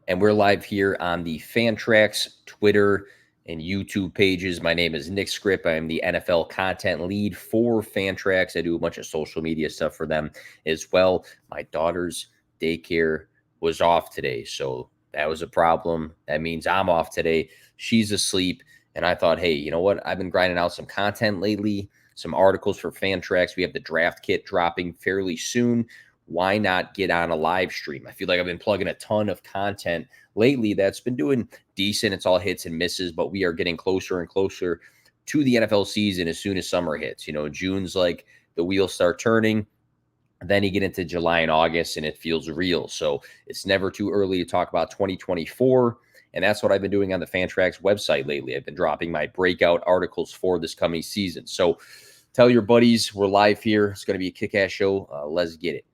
And we're live here on the Fantrax Twitter and YouTube pages. My name is Nick Skrip. I am the NFL content lead for Fantrax. I do a bunch of social media stuff for them as well. My daughter's daycare was off today, so that was a problem. That means I'm off today. She's asleep. And I thought, hey, you know what? I've been grinding out some content lately, some articles for Fantrax. We have the draft kit dropping fairly soon. Why not get on a live stream? I feel like I've been plugging a ton of content lately that's been doing decent. It's all hits and misses, but we are getting closer and closer to the NFL season as soon as summer hits. You know, June's like the wheels start turning. Then you get into July and August and it feels real. So it's never too early to talk about 2024. And that's what I've been doing on the Fantrax website lately. I've been dropping my breakout articles for this coming season. So tell your buddies we're live here. It's going to be a kick-ass show. Let's get it.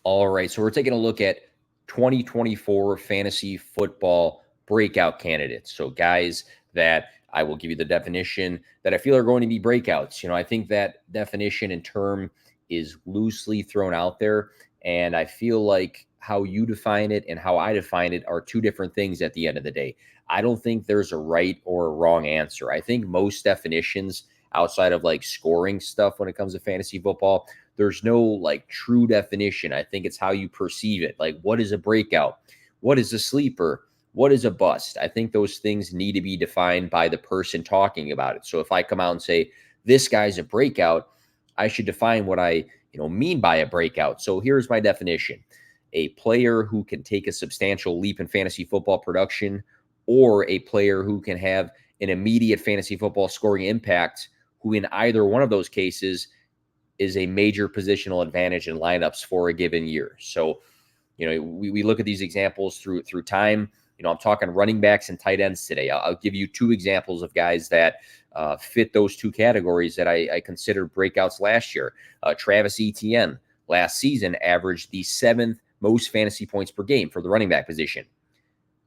All right, so we're taking a look at 2024 fantasy football breakout candidates. So guys that I will give you the definition that I feel are going to be breakouts. You know, I think that definition and term is loosely thrown out there, and I feel like how you define it and how I define it are two different things at the end of the day. I don't think there's a right or a wrong answer. I think most definitions outside of like scoring stuff when it comes to fantasy football, there's no like true definition. I think it's how you perceive it. Like, what is a breakout? What is a sleeper? What is a bust? I think those things need to be defined by the person talking about it. So if I come out and say, this guy's a breakout, I should define what I mean by a breakout. So here's my definition. A player who can take a substantial leap in fantasy football production, or a player who can have an immediate fantasy football scoring impact, who in either one of those cases is a major positional advantage in lineups for a given year. So, we look at these examples through time. I'm talking running backs and tight ends today. I'll give you two examples of guys that fit those two categories that I considered breakouts last year. Travis Etienne last season averaged the 7th most fantasy points per game for the running back position.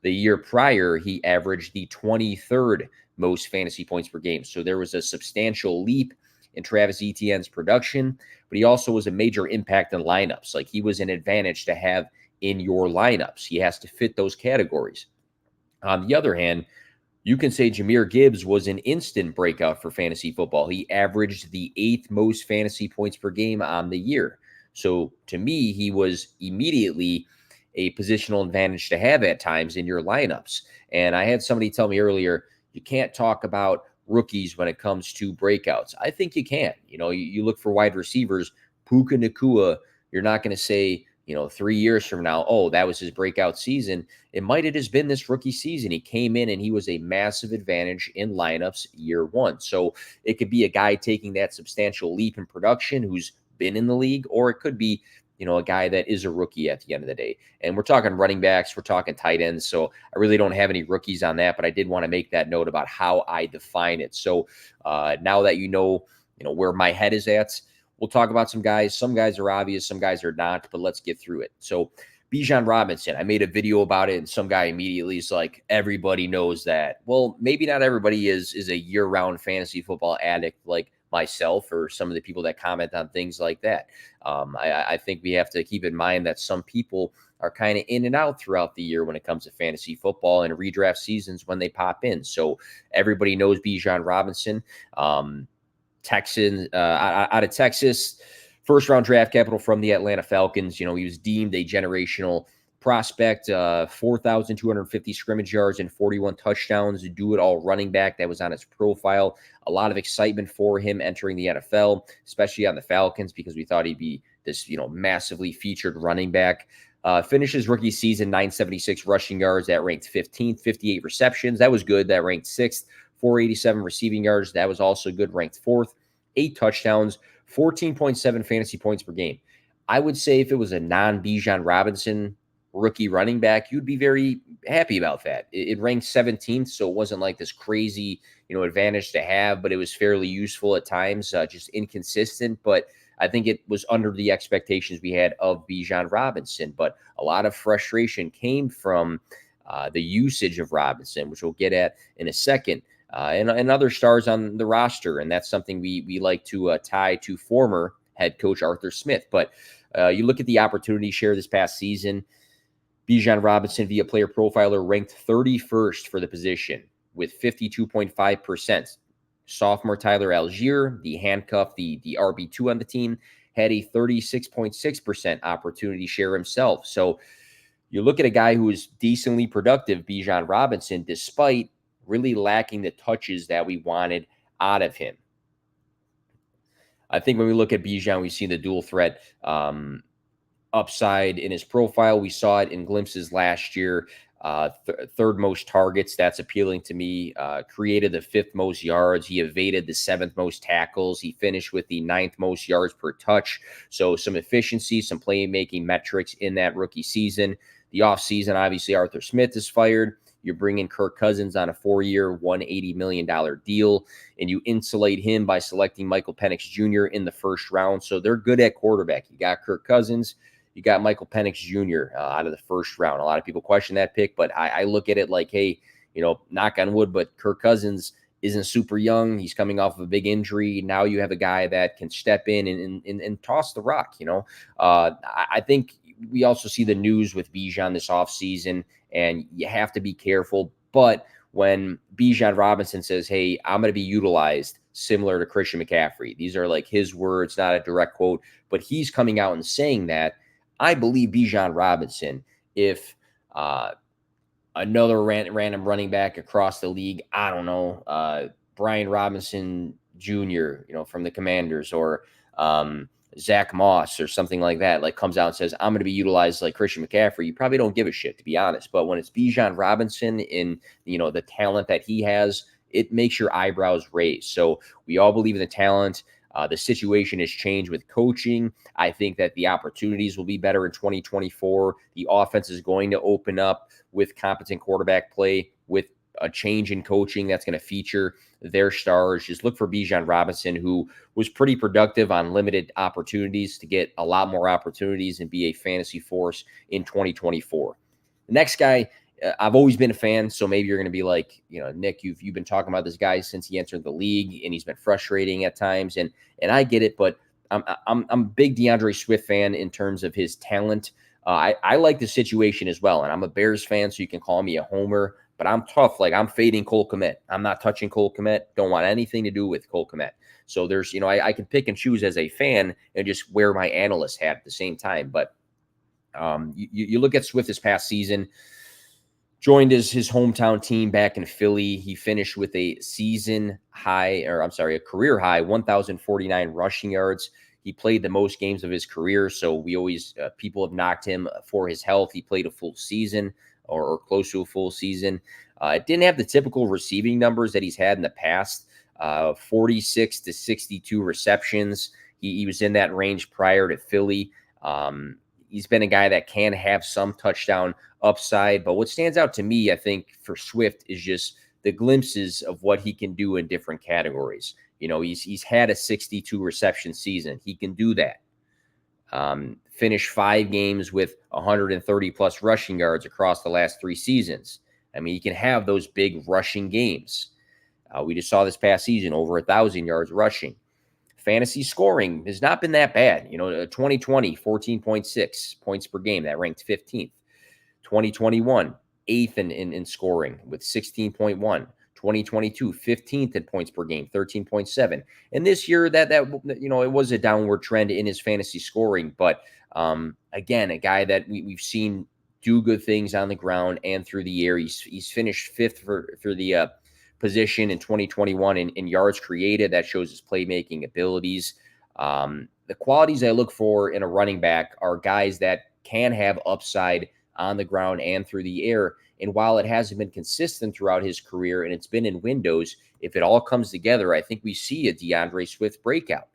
The year prior, he averaged the 23rd most fantasy points per game. So there was a substantial leap in Travis Etienne's production, but he also was a major impact in lineups. Like, he was an advantage to have in your lineups. He has to fit those categories. On the other hand, you can say Jahmyr Gibbs was an instant breakout for fantasy football. He averaged the 8th most fantasy points per game on the year. So to me, he was immediately a positional advantage to have at times in your lineups. And I had somebody tell me earlier, you can't talk about rookies when it comes to breakouts. I think you can. You look for wide receivers, Puka Nacua, you're not going to say, 3 years from now, oh, that was his breakout season. It might have just been this rookie season. He came in and he was a massive advantage in lineups year one. So it could be a guy taking that substantial leap in production who's been in the league, or it could be, a guy that is a rookie at the end of the day. And we're talking running backs, we're talking tight ends. So I really don't have any rookies on that, but I did want to make that note about how I define it. So now that you know where my head is at, we'll talk about some guys. Some guys are obvious, some guys are not, but let's get through it. So Bijan Robinson, I made a video about it, and some guy immediately is like, everybody knows that. Well, maybe not everybody is a year-round fantasy football addict like myself or some of the people that comment on things like that. I think we have to keep in mind that some people are kind of in and out throughout the year when it comes to fantasy football and redraft seasons when they pop in. So everybody knows Bijan Robinson. Texan out of Texas, first-round draft capital from the Atlanta Falcons. He was deemed a generational prospect, 4,250 scrimmage yards and 41 touchdowns, do-it-all running back. That was on his profile. A lot of excitement for him entering the NFL, especially on the Falcons, because we thought he'd be this, massively featured running back. Finishes rookie season, 976 rushing yards. That ranked 15th, 58 receptions. That was good. That ranked 6th. 487 receiving yards. That was also good, ranked 4th. 8 touchdowns, 14.7 fantasy points per game. I would say if it was a non-Bijan Robinson rookie running back, you'd be very happy about that. It ranked 17th, so it wasn't like this crazy, advantage to have, but it was fairly useful at times, just inconsistent. But I think it was under the expectations we had of Bijan Robinson. But a lot of frustration came from the usage of Robinson, which we'll get at in a second, and other stars on the roster. And that's something we like to tie to former head coach Arthur Smith. But you look at the opportunity share this past season, Bijan Robinson via Player Profiler ranked 31st for the position with 52.5%. Sophomore Tyler Algier, the handcuff, the RB2 on the team, had a 36.6% opportunity share himself. So you look at a guy who is decently productive, Bijan Robinson, despite really lacking the touches that we wanted out of him. I think when we look at Bijan, we see the dual threat upside in his profile. We saw it in glimpses last year. Third most targets. That's appealing to me. Created the 5th most yards. He evaded the 7th most tackles. He finished with the 9th most yards per touch. So some efficiency, some playmaking metrics in that rookie season. The offseason, obviously, Arthur Smith is fired. You're bringing Kirk Cousins on a 4-year, $180 million deal, and you insulate him by selecting Michael Penix Jr. in the first round. So they're good at quarterback. You got Kirk Cousins. You got Michael Penix Jr. Out of the first round. A lot of people question that pick, but I look at it like, hey, knock on wood, but Kirk Cousins isn't super young. He's coming off of a big injury. Now you have a guy that can step in and toss the rock. I think we also see the news with Bijan this offseason, and you have to be careful. But when Bijan Robinson says, hey, I'm going to be utilized similar to Christian McCaffrey, these are like his words, not a direct quote, but he's coming out and saying that. I believe Bijan Robinson, if another random running back across the league, I don't know, Brian Robinson Jr., from the Commanders, or Zach Moss or something like that, like comes out and says, I'm going to be utilized like Christian McCaffrey, you probably don't give a shit, to be honest. But when it's Bijan Robinson in, the talent that he has, it makes your eyebrows raise. So we all believe in the talent. The situation has changed with coaching. I think that the opportunities will be better in 2024. The offense is going to open up with competent quarterback play, with a change in coaching that's going to feature their stars. Just look for Bijan Robinson, who was pretty productive on limited opportunities, to get a lot more opportunities and be a fantasy force in 2024. The next guy, I've always been a fan, so maybe you're going to be like, Nick, you've been talking about this guy since he entered the league, and he's been frustrating at times, and I get it, but I'm a big DeAndre Swift fan in terms of his talent. I like the situation as well, and I'm a Bears fan, so you can call me a homer, but I'm tough. Like, I'm fading Cole Kmet. I'm not touching Cole Kmet. Don't want anything to do with Cole Kmet. So there's, I can pick and choose as a fan and just wear my analyst hat at the same time. But you look at Swift this past season, joined his hometown team back in Philly. He finished with a career high 1,049 rushing yards. He played the most games of his career, so we always people have knocked him for his health. He played a full season or close to a full season. Didn't have the typical receiving numbers that he's had in the past, 46 to 62 receptions. He was in that range prior to Philly. He's been a guy that can have some touchdown upside, but what stands out to me, I think, for Swift is just the glimpses of what he can do in different categories. He's had a 62 reception season. He can do that. Finished 5 games with 130 plus rushing yards across the last 3 seasons. I mean, he can have those big rushing games. We just saw this past season over 1,000 yards rushing. Fantasy scoring has not been that bad. 2020, 14.6 points per game. That ranked 15th. 2021, 8th in scoring with 16.1. 2022, 15th in points per game, 13.7. And this year, that it was a downward trend in his fantasy scoring. But again, a guy that we've seen do good things on the ground and through the air. He's finished 5th for the position in 2021 in yards created. That shows his playmaking abilities. The qualities I look for in a running back are guys that can have upside on the ground and through the air. And while it hasn't been consistent throughout his career and it's been in windows, if it all comes together, I think we see a DeAndre Swift breakout.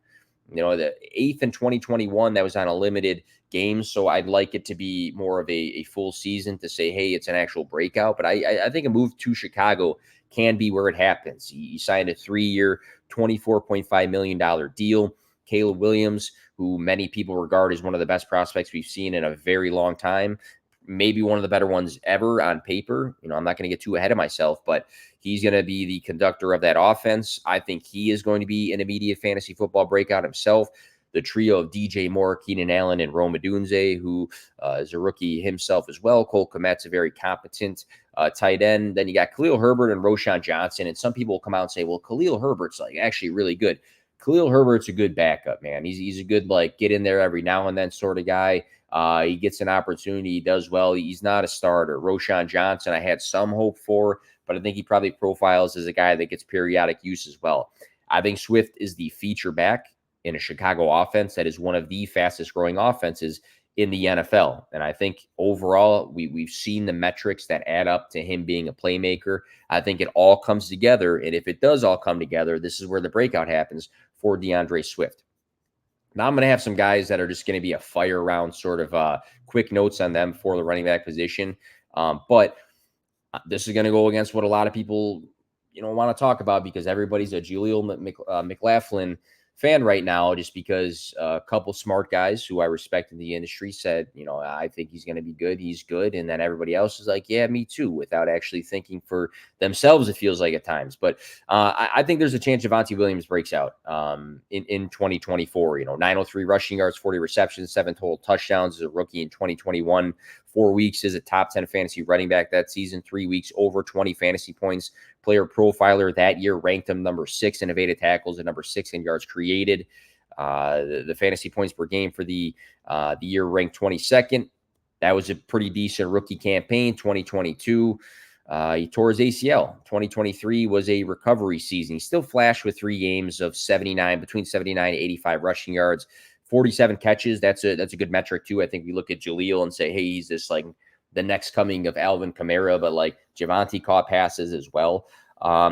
The 8th in 2021, that was on a limited game, so I'd like it to be more of a full season to say, hey, it's an actual breakout. But I think a move to Chicago can be where it happens. He signed a 3-year, $24.5 million deal. Caleb Williams, who many people regard as one of the best prospects we've seen in a very long time, maybe one of the better ones ever on paper. I'm not going to get too ahead of myself, but he's going to be the conductor of that offense. I think he is going to be an immediate fantasy football breakout himself. The trio of DJ Moore, Keenan Allen, and Rome Odunze, who is a rookie himself as well. Cole Kmet's a very competent tight end. Then you got Khalil Herbert and Roschon Johnson. And some people will come out and say, well, Khalil Herbert's actually really good. Khalil Herbert's a good backup, man. He's a good, get in there every now and then sort of guy. He gets an opportunity. He does well. He's not a starter. Roschon Johnson, I had some hope for, but I think he probably profiles as a guy that gets periodic use as well. I think Swift is the feature back in a Chicago offense that is one of the fastest growing offenses in the NFL. And I think overall, we've seen the metrics that add up to him being a playmaker. I think it all comes together. And if it does all come together, this is where the breakout happens for DeAndre Swift. Now I'm going to have some guys that are just going to be a fire round sort of quick notes on them for the running back position. But this is going to go against what a lot of people, want to talk about, because everybody's a Jaleel McLaughlin fan right now, just because a couple smart guys who I respect in the industry said, I think he's going to be good. He's good. And then everybody else is like, yeah, me too, without actually thinking for themselves, it feels like at times. But I think there's a chance Javonte Williams breaks out in 2024. 903 rushing yards, 40 receptions, 7 total touchdowns as a rookie in 2021. 4 weeks as a top 10 fantasy running back that season, 3 weeks over 20 fantasy points. Player Profiler that year ranked him number 6 in evaded tackles and number 6 in yards created. The fantasy points per game for the year ranked 22nd. That was a pretty decent rookie campaign. 2022, he tore his ACL. 2023 was a recovery season. He still flashed with 3 games of between 79 and 85 rushing yards. 47 catches. That's a good metric too. I think we look at Jaleel and say, hey, he's this the next coming of Alvin Kamara, but Javonte caught passes as well.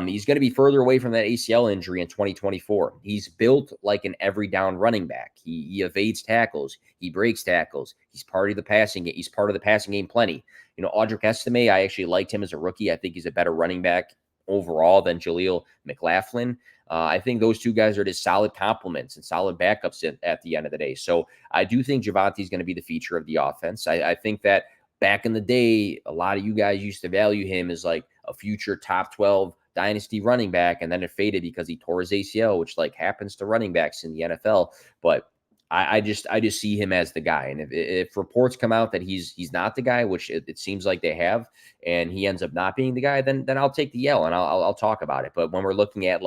He's going to be further away from that ACL injury in 2024. He's built like an every down running back. He evades tackles. He breaks tackles. He's part of the passing game. He's part of the passing game plenty. Audric Estime, I actually liked him as a rookie. I think he's a better running back overall than Jaleel McLaughlin. I think those two guys are just solid complements and solid backups at the end of the day. So I do think Javonte is going to be the feature of the offense. I think that back in the day, a lot of you guys used to value him as a future top 12 dynasty running back, and then it faded because he tore his ACL, which happens to running backs in the NFL. But I just see him as the guy. And if reports come out that he's not the guy, which it seems like they have, and he ends up not being the guy, then I'll take the L and I'll talk about it. But when we're looking at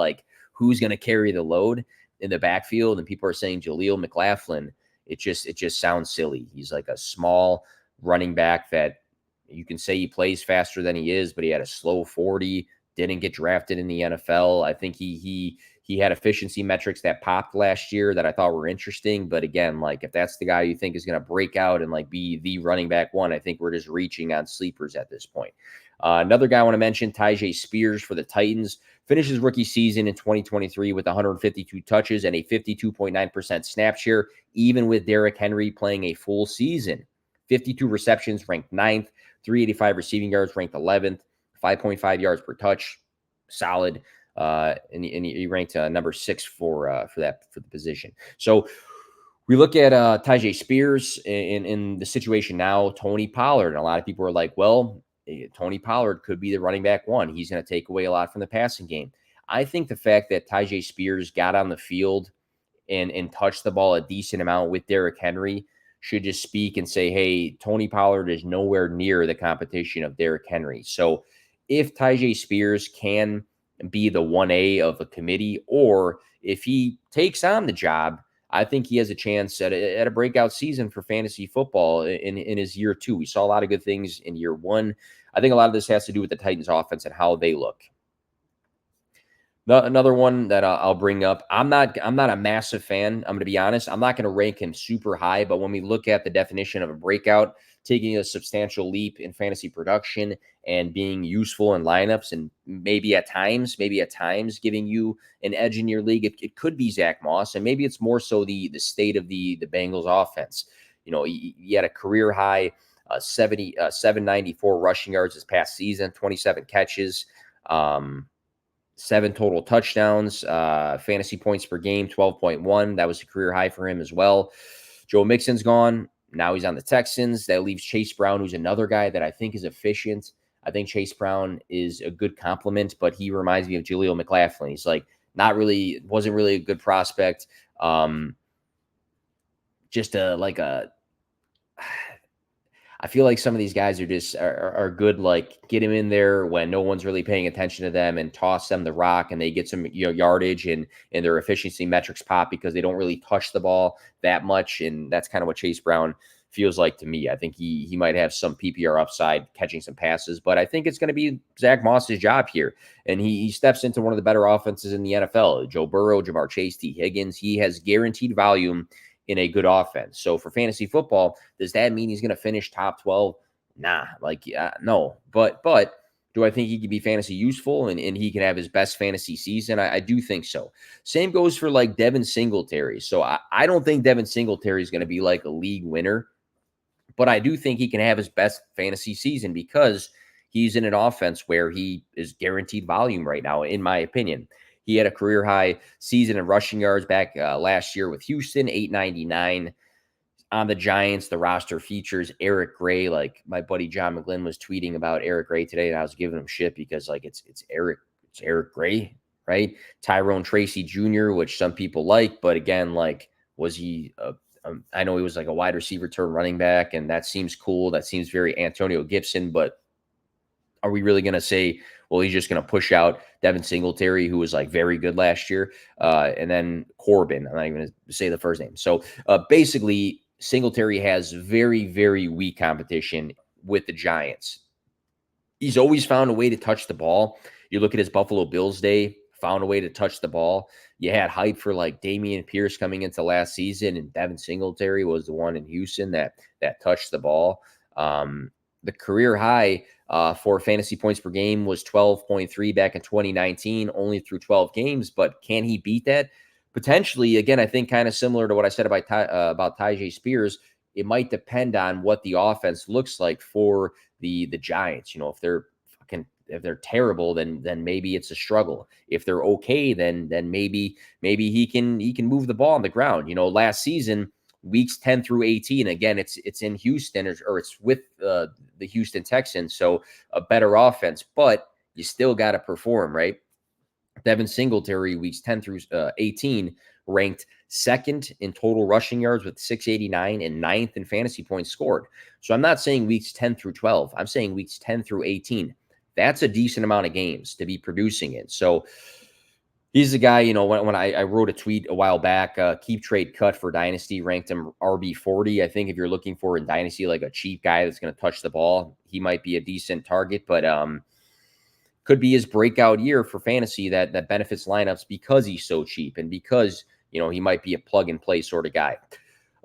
who's going to carry the load in the backfield, and people are saying Jaleel McLaughlin, it just sounds silly. He's a small running back that you can say he plays faster than he is, but he had a slow 40, didn't get drafted in the NFL. I think he had efficiency metrics that popped last year that I thought were interesting. But again, if that's the guy you think is going to break out and be the running back one, I think we're just reaching on sleepers at this point. Another guy I want to mention, Tyjae Spears for the Titans, finished his rookie season in 2023 with 152 touches and a 52.9% snap share, even with Derrick Henry playing a full season. 52 receptions, ranked 9th, 385 receiving yards, ranked 11th, 5.5 yards per touch, solid. And he ranked number 6 for the position. So we look at Tyjae Spears in the situation now. Tony Pollard, and a lot of people are like, well, Tony Pollard could be the running back one. He's going to take away a lot from the passing game. I think the fact that Tyjae Spears got on the field and touched the ball a decent amount with Derrick Henry should just speak and say, hey, Tony Pollard is nowhere near the competition of Derrick Henry. So if Tyjae Spears can be the 1A of a committee, or if he takes on the job, I think he has a chance at a breakout season for fantasy football in his year 2. We saw a lot of good things in year 1. I think a lot of this has to do with the Titans offense and how they look. Another one that I'll bring up, I'm not a massive fan. I'm going to be honest. I'm not going to rank him super high, but when we look at the definition of a breakout, taking a substantial leap in fantasy production and being useful in lineups, and maybe at times giving you an edge in your league, it could be Zach Moss, and maybe it's more so the state of the Bengals offense. He had a career high 794 rushing yards this past season, 27 catches. Um, 7 total touchdowns, fantasy points per game, 12.1. That was a career high for him as well. Joe Mixon's gone. Now he's on the Texans. That leaves Chase Brown, who's another guy that I think is efficient. I think Chase Brown is a good compliment, but he reminds me of Jaleel McLaughlin. He's like wasn't really a good prospect. Just like a I feel like some of these guys are just are good. Like get him in there when no one's really paying attention to them, and toss them the rock, and they get some yardage and their efficiency metrics pop because they don't really touch the ball that much. And that's kind of what Chase Brown feels like to me. I think he might have some PPR upside catching some passes, but I think it's going to be Zach Moss's job here, and he steps into one of the better offenses in the NFL. Joe Burrow, Jamar Chase, T. Higgins. He has guaranteed volume in a good offense. So for fantasy football, does that mean he's going to finish top 12? Nah, no. But do I think he could be fantasy useful and he can have his best fantasy season? I do think so. Same goes for like Devin Singletary. So I don't think Devin Singletary is going to be like a league winner, but I do think he can have his best fantasy season because he's in an offense where he is guaranteed volume right now, in my opinion. He had a career high season in rushing yards back last year with Houston, 899. On the Giants, the roster features Eric Gray. Like my buddy John McGlynn was tweeting about Eric Gray today, and I was giving him shit because like it's Eric Gray, right? Tyrone Tracy Jr., which some people like, but again, like was he? I know he was like a wide receiver turned running back, and that seems cool. That seems very Antonio Gibson, but are we really going to say, well, he's just going to push out Devin Singletary, who was like very good last year, and then Corbin? I'm not even going to say the first name. So basically, Singletary has very, very weak competition with the Giants. He's always found a way to touch the ball. You look at his Buffalo Bills day, found a way to touch the ball. You had hype for like Dameon Pierce coming into last season, and Devin Singletary was the one in Houston that touched the ball. The career high for fantasy points per game was 12.3 back in 2019, only through 12 games. But can he beat that? Potentially. Again, I think kind of similar to what I said about Tyjae Spears. It might depend on what the offense looks like for the Giants. You know, if they're terrible, then maybe it's a struggle. If they're okay, then maybe he can move the ball on the ground. You know, last season, weeks 10 through 18, again, it's in Houston or it's with the Houston Texans, so a better offense, but you still got to perform, right? Devin Singletary, weeks 10 through 18, ranked second in total rushing yards with 689 and ninth in fantasy points scored. So I'm not saying weeks 10 through 12. I'm saying weeks 10 through 18. That's a decent amount of games to be producing in. So he's the guy, you know, when I wrote a tweet a while back, keep trade cut for Dynasty, ranked him RB40. I think if you're looking for in Dynasty, like a cheap guy that's going to touch the ball, he might be a decent target, but could be his breakout year for fantasy that benefits lineups because he's so cheap and because, you know, he might be a plug and play sort of guy.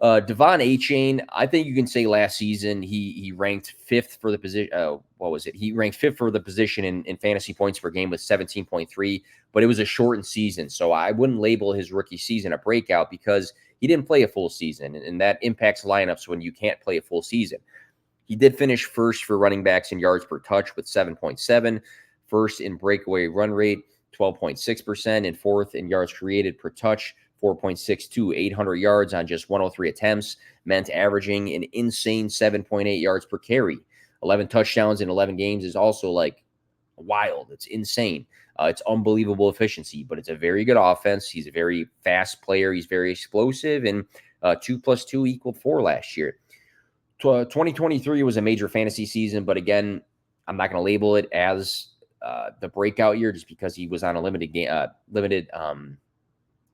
Devon Achane, I think you can say last season he ranked fifth for the position. What was it? He ranked fifth for the position in fantasy points per game with 17.3, but it was a shortened season. So I wouldn't label his rookie season a breakout because he didn't play a full season, and that impacts lineups when you can't play a full season. He did finish first for running backs in yards per touch with 7.7, first in breakaway run rate, 12.6%, and fourth in yards created per touch, 4.62, 800 yards on just 103 attempts, meant averaging an insane 7.8 yards per carry. 11 touchdowns in 11 games is also like wild. It's insane. It's unbelievable efficiency, but it's a very good offense. He's a very fast player. He's very explosive, and 2 + 2 = 4 last year. 2023 was a major fantasy season, but again, I'm not going to label it as the breakout year just because he was on a limited game,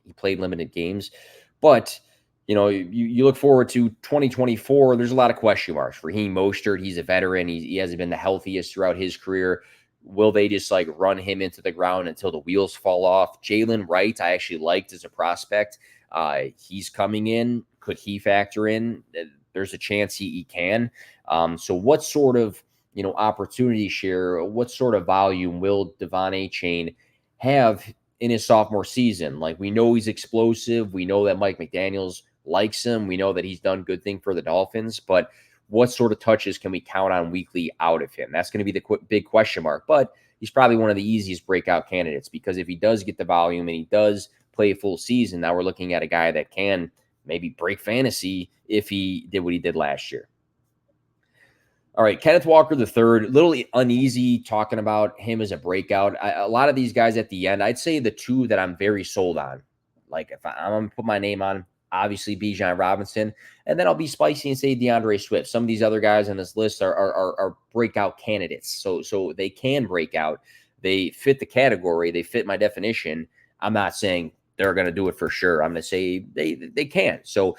he played limited games. But, you know, you look forward to 2024, there's a lot of question marks. Raheem Mostert, he's a veteran. He hasn't been the healthiest throughout his career. Will they just like run him into the ground until the wheels fall off? Jalen Wright, I actually liked as a prospect. He's coming in. Could he factor in? There's a chance he can. So what sort of, you know, opportunity share, what sort of volume will Devon Achane have in his sophomore season? Like, we know he's explosive. We know that Mike McDaniels likes him. We know that he's done good thing for the Dolphins, but what sort of touches can we count on weekly out of him? That's going to be the big question mark. But he's probably one of the easiest breakout candidates, because if he does get the volume and he does play a full season, now we're looking at a guy that can maybe break fantasy if he did what he did last year. All right, Kenneth Walker the third, a little uneasy talking about him as a breakout. A lot of these guys at the end, I'd say the two that I'm very sold on, like if I'm going to put my name on, obviously Bijan Robinson, and then I'll be spicy and say DeAndre Swift. Some of these other guys on this list are breakout candidates, so they can break out. They fit the category. They fit my definition. I'm not saying they're going to do it for sure. I'm going to say they can. So,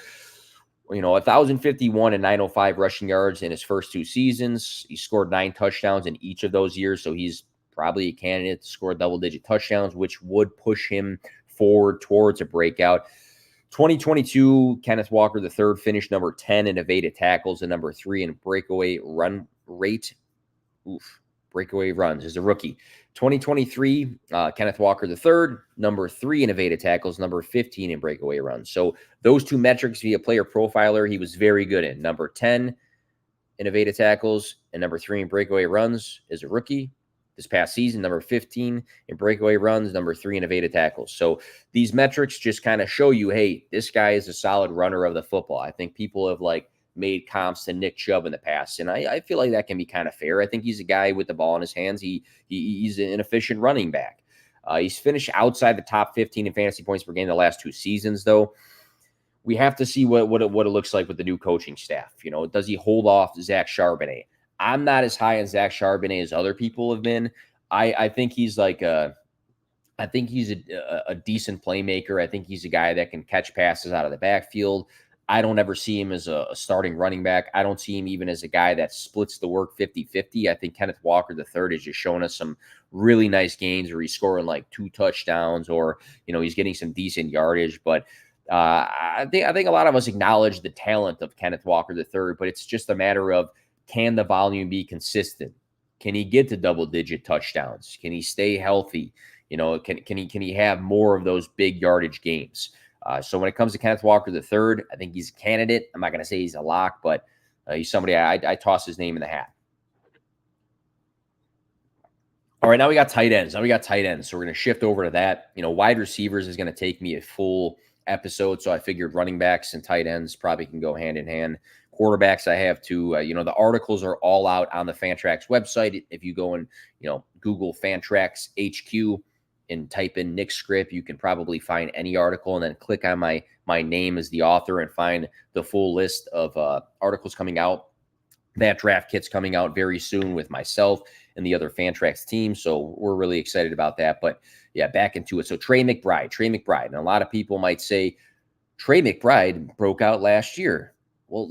1,051 and 905 rushing yards in his first 2 seasons. He scored 9 touchdowns in each of those years, so he's probably a candidate to score double-digit touchdowns, which would push him forward towards a breakout. 2022, Kenneth Walker III finished number 10 in evaded tackles and number 3 in breakaway run rate. Breakaway runs as a rookie. 2023, Kenneth Walker III, number 3 in evaded tackles, number 15 in breakaway runs. So those two metrics via player profiler, he was very good in. Number 10 in evaded tackles and number 3 in breakaway runs as a rookie. This past season, number 15 in breakaway runs, number 3 in evaded tackles. So these metrics just kind of show you, hey, this guy is a solid runner of the football. I think people have made comps to Nick Chubb in the past, and I feel like that can be kind of fair. I think he's a guy with the ball in his hands. He's an efficient running back. He's finished outside the top 15 in fantasy points per game the last 2 seasons, though. We have to see what it looks like with the new coaching staff. Does he hold off Zach Charbonnet? I'm not as high on Zach Charbonnet as other people have been. I think he's a decent playmaker. I think he's a guy that can catch passes out of the backfield. I don't ever see him as a starting running back. I don't see him even as a guy that splits the work 50-50. I think Kenneth Walker III has just shown us some really nice games where he's scoring 2 touchdowns, or, he's getting some decent yardage. But I think a lot of us acknowledge the talent of Kenneth Walker III, but it's just a matter of, can the volume be consistent? Can he get to double-digit touchdowns? Can he stay healthy? Can he have more of those big yardage games? So when it comes to Kenneth Walker III, I think he's a candidate. I'm not going to say he's a lock, but he's somebody I toss his name in the hat. All right, now we got tight ends. So we're going to shift over to that. Wide receivers is going to take me a full episode, so I figured running backs and tight ends probably can go hand in hand. Quarterbacks, I have to, the articles are all out on the Fantrax website. If you go and, Google Fantrax HQ and type in Nick Skrip, you can probably find any article, and then click on my name as the author and find the full list of articles coming out. That draft kit's coming out very soon with myself and the other Fantrax team, so we're really excited about that. But yeah, back into it. So Trey McBride, and a lot of people might say Trey McBride broke out last year. Well,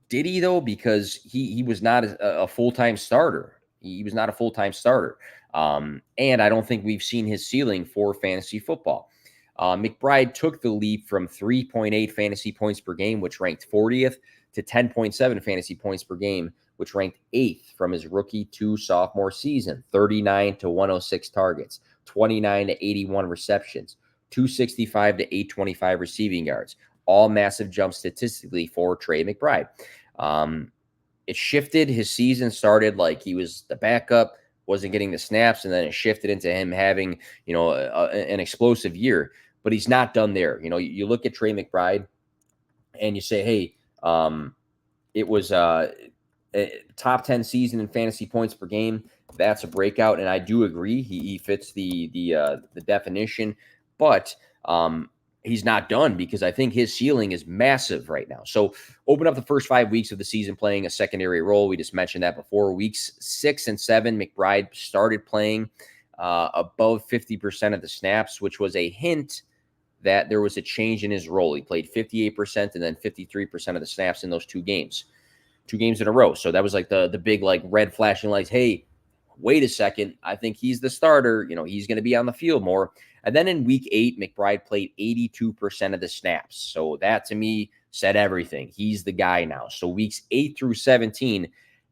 did he though? Because he was not a full-time starter. He was not a full-time starter. And I don't think we've seen his ceiling for fantasy football. McBride took the leap from 3.8 fantasy points per game, which ranked 40th, to 10.7 fantasy points per game, which ranked 8th from his rookie to sophomore season. 39 to 106 targets, 29 to 81 receptions, 265 to 825 receiving yards. All massive jumps statistically for Trey McBride. It shifted. His season started like he was the backup, wasn't getting the snaps, and then it shifted into him having, an explosive year. But he's not done there. You look at Trey McBride and you say, hey, it was a top 10 season in fantasy points per game. That's a breakout, and I do agree. He fits the definition, but he's not done, because I think his ceiling is massive right now. So open up the first 5 weeks of the season playing a secondary role. We just mentioned that before. Weeks 6 and 7, McBride started playing above 50% of the snaps, which was a hint that there was a change in his role. He played 58% and then 53% of the snaps in those 2 games in a row. So that was the big red flashing lights. Hey, wait a second. I think he's the starter. He's going to be on the field more. And then in week 8, McBride played 82% of the snaps. So that to me said everything. He's the guy now. So weeks 8 through 17,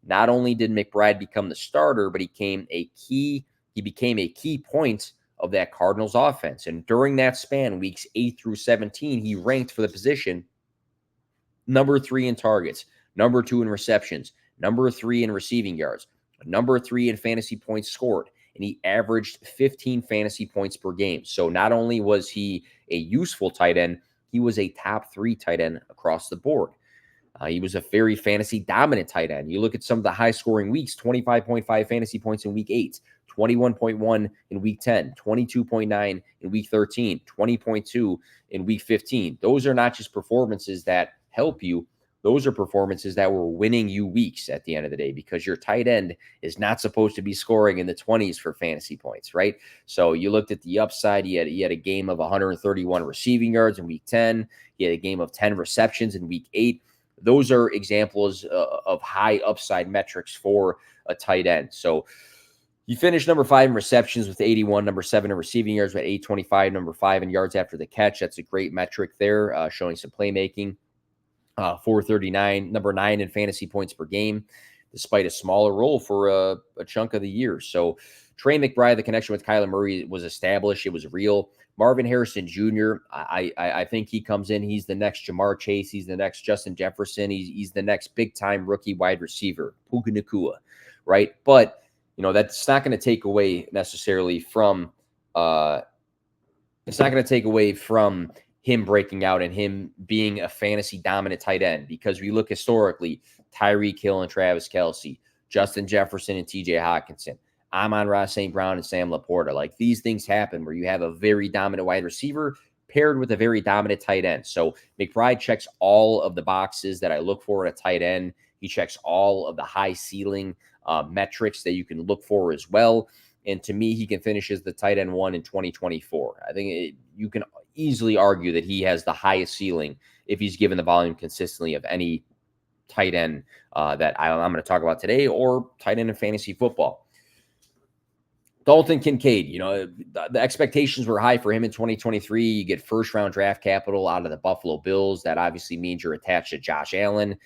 not only did McBride become the starter, but he became a key point of that Cardinals offense. And during that span, weeks 8 through 17, he ranked for the position number 3 in targets, number 2 in receptions, number 3 in receiving yards, but number 3 in fantasy points scored, and he averaged 15 fantasy points per game. So not only was he a useful tight end, he was a top 3 tight end across the board. He was a very fantasy dominant tight end. You look at some of the high scoring weeks: 25.5 fantasy points in week 8, 21.1 in week 10, 22.9 in week 13, 20.2 in week 15. Those are not just performances that help you. Those are performances that were winning you weeks at the end of the day, because your tight end is not supposed to be scoring in the 20s for fantasy points, right? So you looked at the upside. He had a game of 131 receiving yards in week 10. He had a game of 10 receptions in week 8. Those are examples of high upside metrics for a tight end. So you finished number 5 in receptions with 81, number 7 in receiving yards with 825, number 5 in yards after the catch. That's a great metric there, showing some playmaking. 439, number 9 in fantasy points per game, despite a smaller role for a chunk of the year. So Trey McBride, the connection with Kyler Murray was established. It was real. Marvin Harrison Jr., I think he comes in. He's the next Jamar Chase. He's the next Justin Jefferson. He's the next big-time rookie wide receiver, Puka Nacua, right? But, that's not going to take away necessarily from it's not going to take away from him breaking out and him being a fantasy dominant tight end, because we look historically: Tyreek Hill and Travis Kelce, Justin Jefferson and TJ Hawkinson, Amon-Ra St. Brown and Sam Laporta. Like, these things happen where you have a very dominant wide receiver paired with a very dominant tight end. So McBride checks all of the boxes that I look for in a tight end. He checks all of the high ceiling metrics that you can look for as well. And to me, he can finish as the tight end 1 in 2024. I think you can easily argue that he has the highest ceiling if he's given the volume consistently of any tight end that I'm going to talk about today, or tight end in fantasy football. Dalton Kincaid, the expectations were high for him in 2023. You get first-round draft capital out of the Buffalo Bills. That obviously means you're attached to Josh Allen.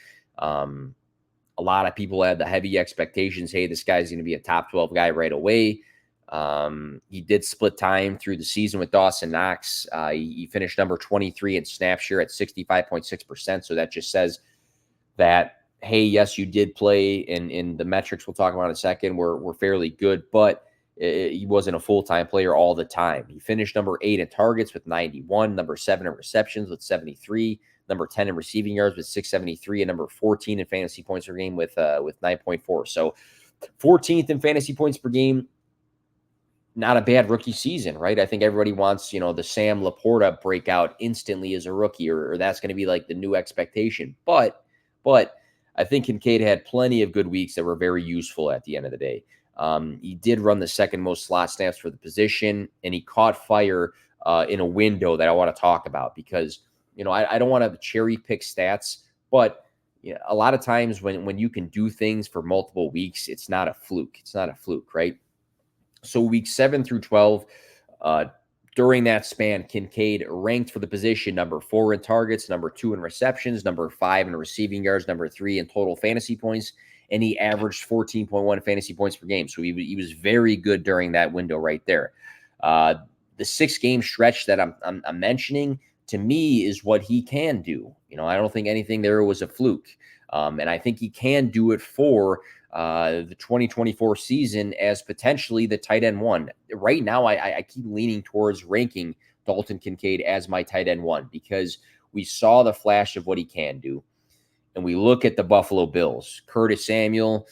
A lot of people had the heavy expectations. Hey, this guy's going to be a top 12 guy right away. He did split time through the season with Dawson Knox. He finished number 23 in snap share at 65.6%. So that just says that, hey, yes, you did play, in the metrics we'll talk about in a second were fairly good, but he wasn't a full-time player all the time. He finished number 8 in targets with 91, number 7 in receptions with 73, number 10 in receiving yards with 673, and number 14 in fantasy points per game with 9.4. So 14th in fantasy points per game. Not a bad rookie season, right? I think everybody wants, the Sam Laporta breakout instantly as a rookie, or that's going to be like the new expectation. But I think Kincaid had plenty of good weeks that were very useful at the end of the day. He did run the second most slot snaps for the position, and he caught fire in a window that I want to talk about, because, I don't want to cherry pick stats, but a lot of times when you can do things for multiple weeks, it's not a fluke. It's not a fluke, right? So weeks 7 through 12, during that span, Kincaid ranked for the position number 4 in targets, number 2 in receptions, number 5 in receiving yards, number 3 in total fantasy points, and he averaged 14.1 fantasy points per game. So he was very good during that window right there. The 6-game stretch that I'm mentioning, to me, is what he can do. I don't think anything there was a fluke. And I think he can do it for the 2024 season as potentially the tight end 1. Right now, I keep leaning towards ranking Dalton Kincaid as my tight end 1, because we saw the flash of what he can do. And we look at the Buffalo Bills. Curtis Samuel,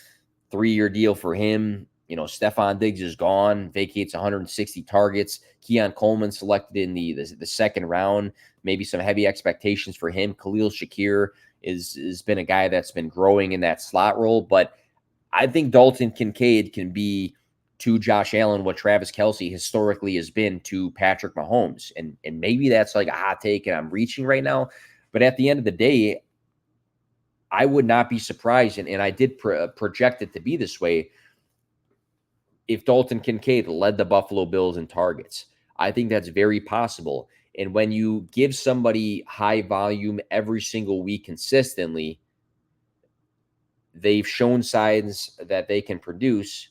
3-year deal for him. Stephon Diggs is gone, vacates 160 targets. Keon Coleman selected in the second round. Maybe some heavy expectations for him. Khalil Shakir has been a guy that's been growing in that slot role. But I think Dalton Kincaid can be to Josh Allen what Travis Kelce historically has been to Patrick Mahomes. And maybe that's like a hot take and I'm reaching right now. But at the end of the day, I would not be surprised, and I did project it to be this way, if Dalton Kincaid led the Buffalo Bills in targets. I think that's very possible. And when you give somebody high volume every single week consistently, they've shown signs that they can produce,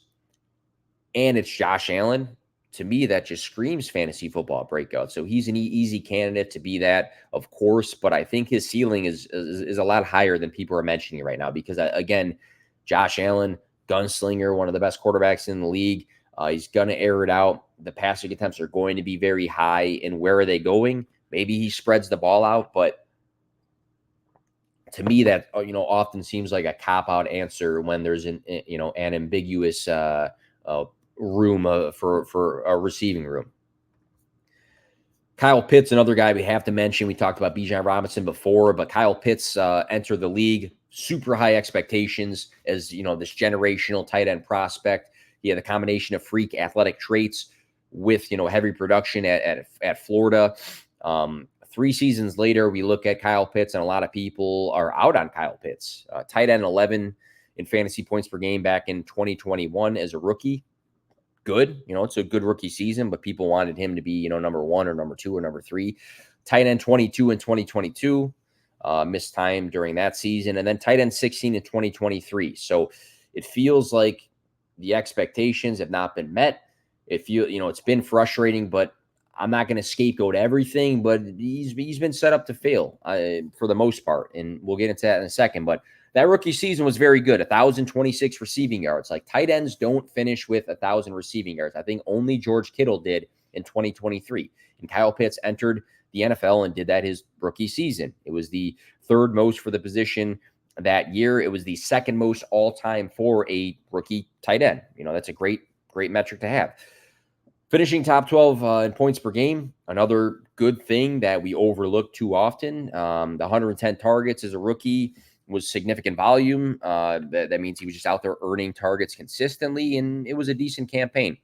and it's Josh Allen. To me, that just screams fantasy football breakout. So he's an easy candidate to be that, of course, but I think his ceiling is a lot higher than people are mentioning right now, because, again, Josh Allen, gunslinger, one of the best quarterbacks in the league. He's going to air it out. The passing attempts are going to be very high. And where are they going? Maybe he spreads the ball out, but to me, that often seems like a cop-out answer when there's an ambiguous room for a receiving room. Kyle Pitts, another guy we have to mention. We talked about Bijan Robinson before, but Kyle Pitts entered the league, super high expectations as this generational tight end prospect. He had a combination of freak athletic traits with heavy production at Florida. 3 seasons later, we look at Kyle Pitts, and a lot of people are out on Kyle Pitts. Tight end 11 in fantasy points per game back in 2021 as a rookie. Good. It's a good rookie season, but people wanted him to be, number 1 or number 2 or number 3. Tight end 22 in 2022, missed time during that season, and then tight end 16 in 2023. So it feels like the expectations have not been met. It's been frustrating, but I'm not going to scapegoat everything, but he's been set up to fail for the most part, and we'll get into that in a second. But that rookie season was very good, 1,026 receiving yards. Like, tight ends don't finish with 1,000 receiving yards. I think only George Kittle did in 2023. And Kyle Pitts entered the NFL and did that his rookie season. It was the 3rd most for the position that year. It was the 2nd most all-time for a rookie tight end. That's a great metric to have. Finishing top 12 in points per game, another good thing that we overlook too often. The 110 targets as a rookie was significant volume. That means he was just out there earning targets consistently, and it was a decent campaign.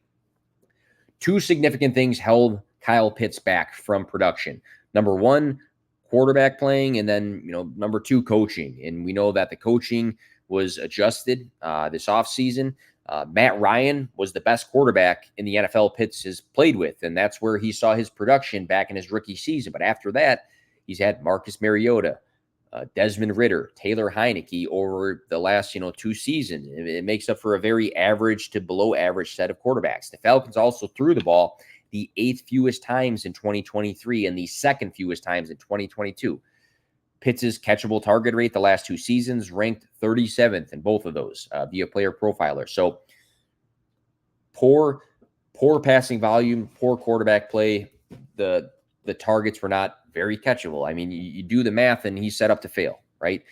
2 significant things held Kyle Pitts back from production. Number 1, quarterback playing, and then number 2, coaching. And we know that the coaching was adjusted this offseason. Matt Ryan was the best quarterback in the NFL Pitts has played with, and that's where he saw his production back in his rookie season. But after that, he's had Marcus Mariota, Desmond Ridder, Taylor Heineke over the last 2 seasons. It makes up for a very average to below average set of quarterbacks. The Falcons also threw the ball the 8th fewest times in 2023 and the 2nd fewest times in 2022. Pitts' catchable target rate the last 2 seasons ranked 37th in both of those via Player Profiler. So poor passing volume, poor quarterback play. The targets were not very catchable. I mean, you do the math, and he's set up to fail, right?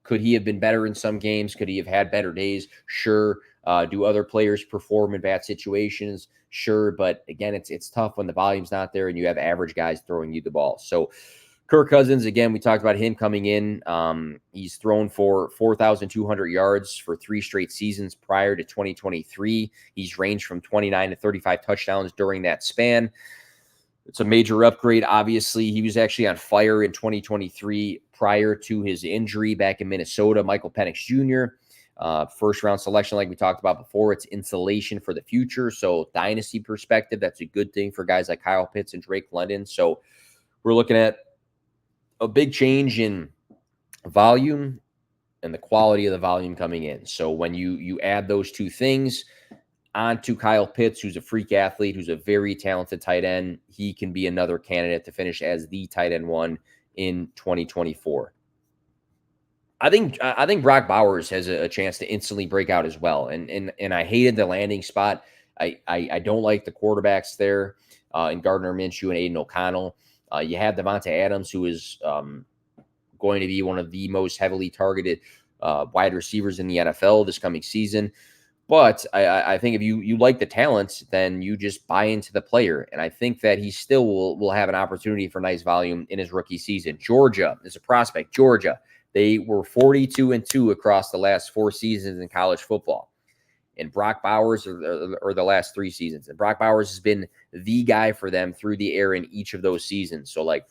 Could he have been better in some games? Could he have had better days? Sure. Do other players perform in bad situations? Sure. But again, it's tough when the volume's not there and you have average guys throwing you the ball. So Kirk Cousins, again, we talked about him coming in. He's thrown for 4,200 yards for 3 straight seasons prior to 2023. He's ranged from 29 to 35 touchdowns during that span. It's a major upgrade. Obviously, he was actually on fire in 2023 prior to his injury back in Minnesota. Michael Penix Jr., first-round selection like we talked about before. It's insulation for the future. So dynasty perspective, that's a good thing for guys like Kyle Pitts and Drake London. So we're looking at a big change in volume and the quality of the volume coming in. So when you add those 2 things onto Kyle Pitts, who's a freak athlete, who's a very talented tight end, he can be another candidate to finish as the tight end 1 in 2024. I think Brock Bowers has a chance to instantly break out as well. And I hated the landing spot. I don't like the quarterbacks there in Gardner Minshew and Aiden O'Connell. You have Devontae Adams, who is going to be one of the most heavily targeted wide receivers in the NFL this coming season. But I think if you like the talent, then you just buy into the player. And I think that he still will have an opportunity for nice volume in his rookie season. Georgia is a prospect. Georgia, they were 42-2 across the last 4 seasons in college football. And Brock Bowers, or the last 3 seasons. And Brock Bowers has been the guy for them through the air in each of those seasons. So, like,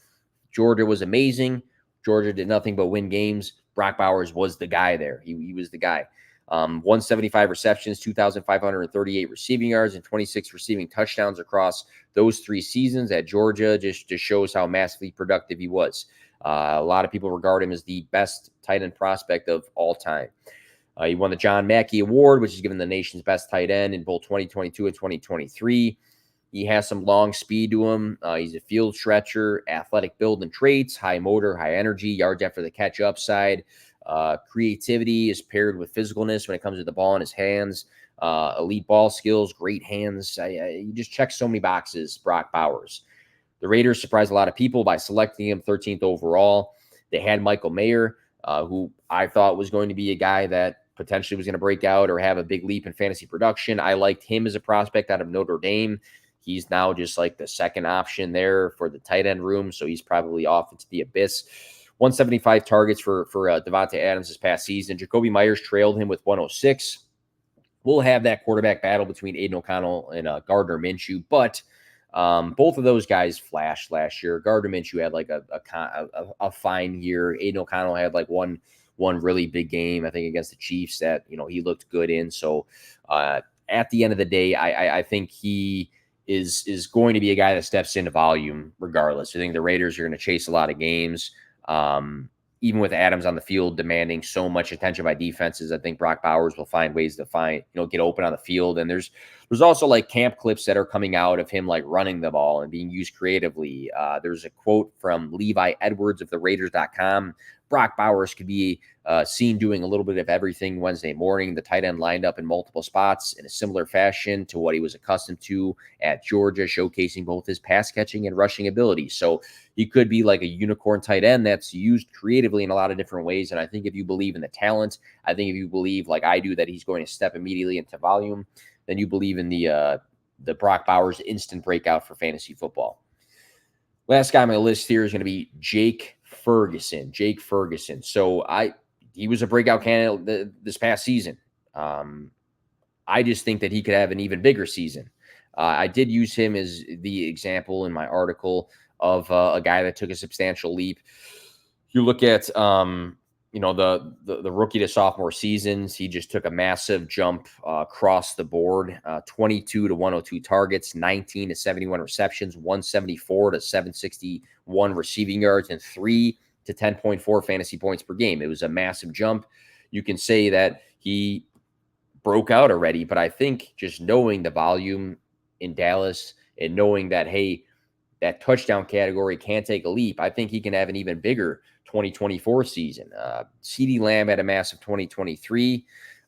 Georgia was amazing. Georgia did nothing but win games. Brock Bowers was the guy there. He was the guy. 175 receptions, 2,538 receiving yards, and 26 receiving touchdowns across those 3 seasons at Georgia. Just shows how massively productive he was. A lot of people regard him as the best tight end prospect of all time. He won the John Mackey Award, which is given the nation's best tight end in both 2022 and 2023. He has some long speed to him. He's a field stretcher, athletic build and traits, high motor, high energy, yards after the catch upside. Creativity is paired with physicalness when it comes to the ball in his hands. Elite ball skills, great hands. He just checks so many boxes, Brock Bowers. The Raiders surprised a lot of people by selecting him 13th overall. They had Michael Mayer, who I thought was going to be a guy that potentially was going to break out or have a big leap in fantasy production. I liked him as a prospect out of Notre Dame. He's now just like the second option there for the tight end room, so he's probably off into the abyss. 175 targets for Devontae Adams this past season. Jacoby Myers trailed him with 106. We'll have that quarterback battle between Aiden O'Connell and Gardner Minshew, but both of those guys flashed last year. Gardner Minshew had like a fine year. Aiden O'Connell had like one really big game, I think, against the Chiefs that he looked good in. So at the end of the day, I think he is going to be a guy that steps into volume regardless. I think the Raiders are going to chase a lot of games. Even with Adams on the field demanding so much attention by defenses, I think Brock Bowers will find ways to get open on the field. And there's also like camp clips that are coming out of him like running the ball and being used creatively. There's a quote from Levi Edwards of the Raiders.com. Brock Bowers could be seen doing a little bit of everything Wednesday morning. The tight end lined up in multiple spots in a similar fashion to what he was accustomed to at Georgia, showcasing both his pass catching and rushing ability. So he could be like a unicorn tight end that's used creatively in a lot of different ways. And I think if you believe in the talent, I think if you believe like I do that he's going to step immediately into volume, then you believe in the Brock Bowers instant breakout for fantasy football. Last guy on my list here is going to be Jake Ferguson. So he was a breakout candidate this past season. I just think that he could have an even bigger season. I did use him as the example in my article of a guy that took a substantial leap. You look at the rookie to sophomore seasons, he just took a massive jump across the board. 22 to 102 targets, 19 to 71 receptions, 174 to 761 receiving yards, and 3 to 10.4 fantasy points per game. It was a massive jump. You can say that he broke out already, but I think just knowing the volume in Dallas and knowing that, hey, that touchdown category can take a leap, I think he can have an even bigger 2024 season. CeeDee Lamb had a massive 2023,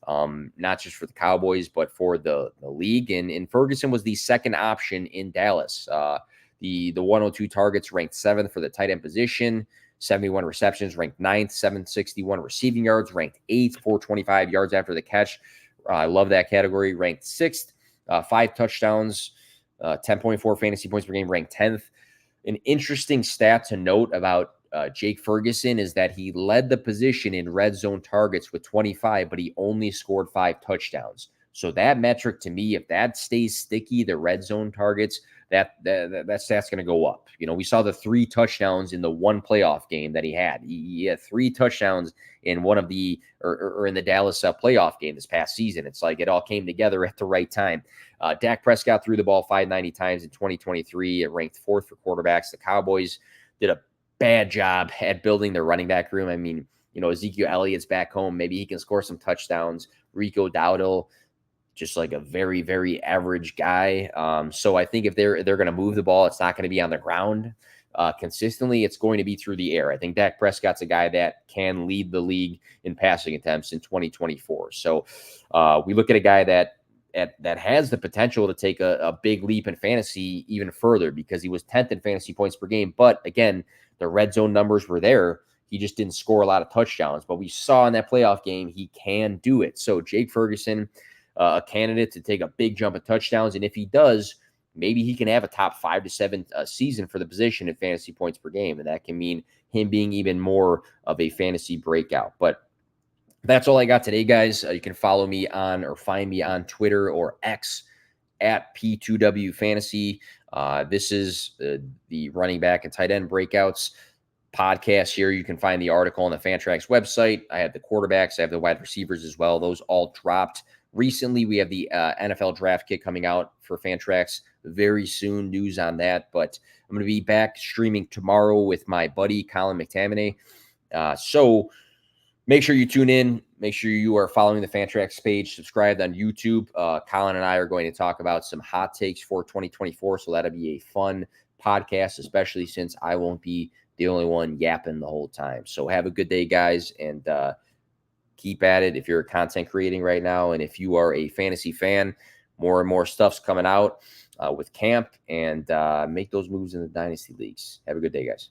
not just for the Cowboys, but for the league. And Ferguson was the second option in Dallas. The 102 targets ranked 7th for the tight end position, 71 receptions ranked 9th, 761 receiving yards ranked 8th, 425 yards after the catch. I love that category, ranked 6th, 5 touchdowns, 10.4 fantasy points per game, ranked 10th. An interesting stat to note about Jake Ferguson is that he led the position in red zone targets with 25, but he only scored 5 touchdowns. So that metric to me, if that stays sticky, the red zone targets, that stat's going to go up. We saw the 3 touchdowns in the one playoff game that he had. He had 3 touchdowns in one of the or in the Dallas playoff game this past season. It's like it all came together at the right time. Dak Prescott threw the ball 590 times in 2023. It ranked 4th for quarterbacks. The Cowboys did a bad job at building their running back room. I mean, Ezekiel Elliott's back home. Maybe he can score some touchdowns. Rico Dowdle, just like a very, very average guy. So I think if they're going to move the ball, it's not going to be on the ground consistently. It's going to be through the air. I think Dak Prescott's a guy that can lead the league in passing attempts in 2024. So we look at a guy that has the potential to take a big leap in fantasy even further because he was 10th in fantasy points per game. But again, the red zone numbers were there. He just didn't score a lot of touchdowns. But we saw in that playoff game, he can do it. So Jake Ferguson, a candidate to take a big jump in touchdowns. And if he does, maybe he can have a top 5 to 7 season for the position in fantasy points per game. And that can mean him being even more of a fantasy breakout. But that's all I got today, guys. You can follow me on or find me on Twitter or X at P2W Fantasy. This is the running back and tight end breakouts podcast here. You can find the article on the Fantrax website. I have the quarterbacks. I have the wide receivers as well. Those all dropped recently. We have the NFL draft kit coming out for Fantrax very soon. News on that. But I'm going to be back streaming tomorrow with my buddy Colin McTaminay. So make sure you tune in. Make sure you are following the Fantrax page, subscribed on YouTube. Colin and I are going to talk about some hot takes for 2024. So that'll be a fun podcast, especially since I won't be the only one yapping the whole time. So have a good day, guys, and Keep at it if you're content creating right now. And if you are a fantasy fan, more and more stuff's coming out with camp, and make those moves in the dynasty leagues. Have a good day, guys.